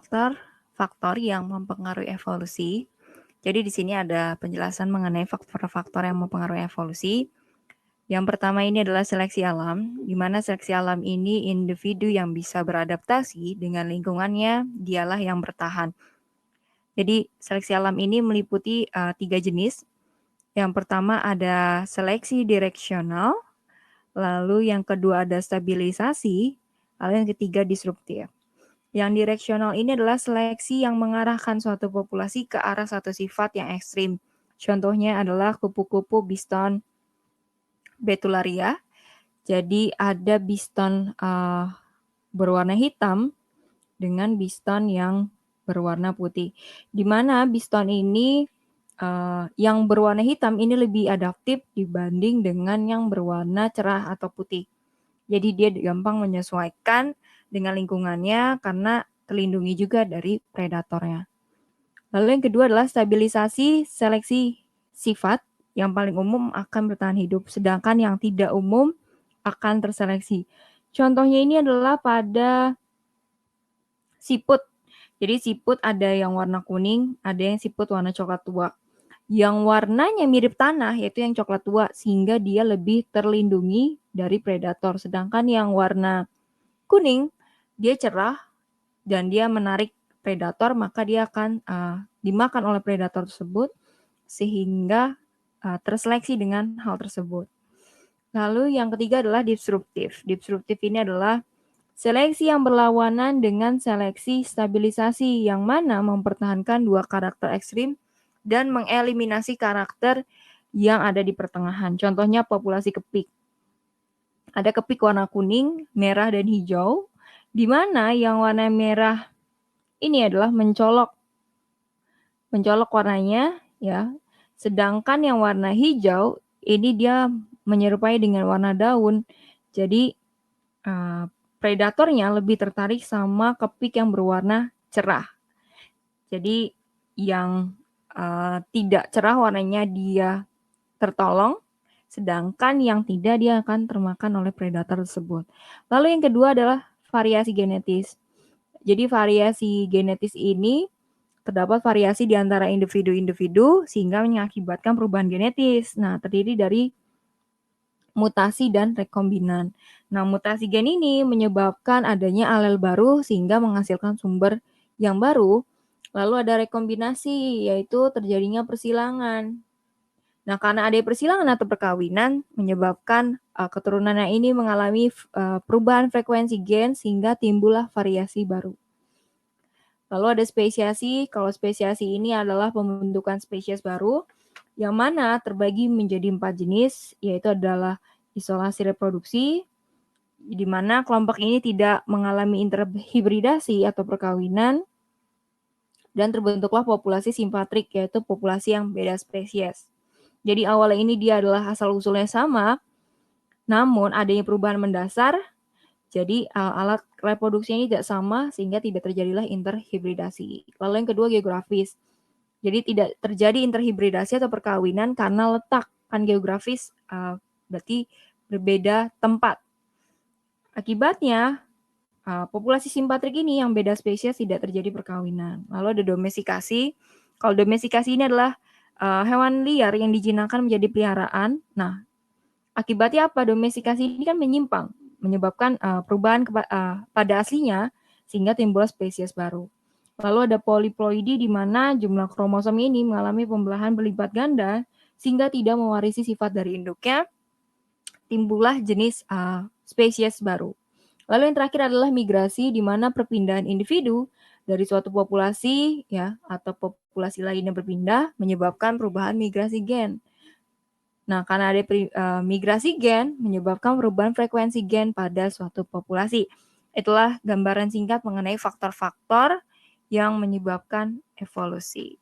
faktor-faktor yang mempengaruhi evolusi. Jadi di sini ada penjelasan mengenai faktor-faktor yang mempengaruhi evolusi. Yang pertama ini adalah seleksi alam, di mana seleksi alam ini individu yang bisa beradaptasi dengan lingkungannya, dialah yang bertahan. Jadi seleksi alam ini meliputi 3 jenis. Yang pertama ada seleksi direksional, lalu yang kedua ada stabilisasi, lalu yang ketiga disruptif. Yang direksional ini adalah seleksi yang mengarahkan suatu populasi ke arah satu sifat yang ekstrim. Contohnya adalah kupu-kupu biston Betularia. Jadi ada biston berwarna hitam dengan biston yang berwarna putih. Di mana biston ini yang berwarna hitam ini lebih adaptif dibanding dengan yang berwarna cerah atau putih. Jadi dia gampang menyesuaikan dengan lingkungannya karena terlindungi juga dari predatornya. Lalu yang kedua adalah stabilisasi seleksi sifat yang paling umum akan bertahan hidup, sedangkan yang tidak umum akan terseleksi. Contohnya ini adalah pada siput. Jadi siput ada yang warna kuning, ada yang siput warna coklat tua. Yang warnanya mirip tanah yaitu yang coklat tua sehingga dia lebih terlindungi dari predator. Sedangkan yang warna kuning dia cerah dan dia menarik predator maka dia akan dimakan oleh predator tersebut sehingga terseleksi dengan hal tersebut. Lalu yang ketiga adalah disruptif. Disruptif ini adalah seleksi yang berlawanan dengan seleksi stabilisasi yang mana mempertahankan dua karakter ekstrim dan mengeliminasi karakter yang ada di pertengahan. Contohnya populasi kepik. Ada kepik warna kuning, merah, dan hijau, di mana yang warna merah ini adalah mencolok warnanya, ya. Sedangkan yang warna hijau ini dia menyerupai dengan warna daun. Jadi predatornya lebih tertarik sama kepik yang berwarna cerah. Jadi yang tidak cerah warnanya dia tertolong, sedangkan yang tidak dia akan termakan oleh predator tersebut. Lalu yang kedua adalah variasi genetis. Jadi variasi genetis ini terdapat variasi di antara individu-individu sehingga mengakibatkan perubahan genetis. Nah, terdiri dari mutasi dan rekombinan. Nah, mutasi gen ini menyebabkan adanya alel baru sehingga menghasilkan sumber yang baru. Lalu ada rekombinasi, yaitu terjadinya persilangan. Nah, karena ada persilangan atau perkawinan menyebabkan keturunannya ini mengalami perubahan frekuensi gen sehingga timbullah variasi baru. Lalu ada spesiasi. Kalau spesiasi ini adalah pembentukan spesies baru yang mana terbagi menjadi 4 jenis, yaitu adalah isolasi reproduksi, di mana kelompok ini tidak mengalami interhibridasi atau perkawinan, dan terbentuklah populasi simpatrik, yaitu populasi yang beda spesies. Jadi awalnya ini dia adalah asal-usulnya sama, namun adanya perubahan mendasar, jadi alat reproduksinya ini tidak sama sehingga tidak terjadilah interhibridasi. Lalu yang kedua geografis. Jadi tidak terjadi interhibridasi atau perkawinan karena letak kan geografis berarti berbeda tempat. Akibatnya populasi simpatrik ini yang beda spesies tidak terjadi perkawinan. Lalu ada domestikasi. Kalau domestikasi ini adalah hewan liar yang dijinakkan menjadi peliharaan. Nah, akibatnya apa? Domestikasi ini kan menyimpang, menyebabkan perubahan pada aslinya sehingga timbul spesies baru. Lalu ada poliploidi di mana jumlah kromosom ini mengalami pembelahan berlipat ganda sehingga tidak mewarisi sifat dari induknya, timbullah jenis spesies baru. Lalu yang terakhir adalah migrasi di mana perpindahan individu dari suatu populasi ya atau populasi lainnya berpindah menyebabkan perubahan migrasi gen. Nah, karena ada migrasi gen menyebabkan perubahan frekuensi gen pada suatu populasi. Itulah gambaran singkat mengenai faktor-faktor yang menyebabkan evolusi.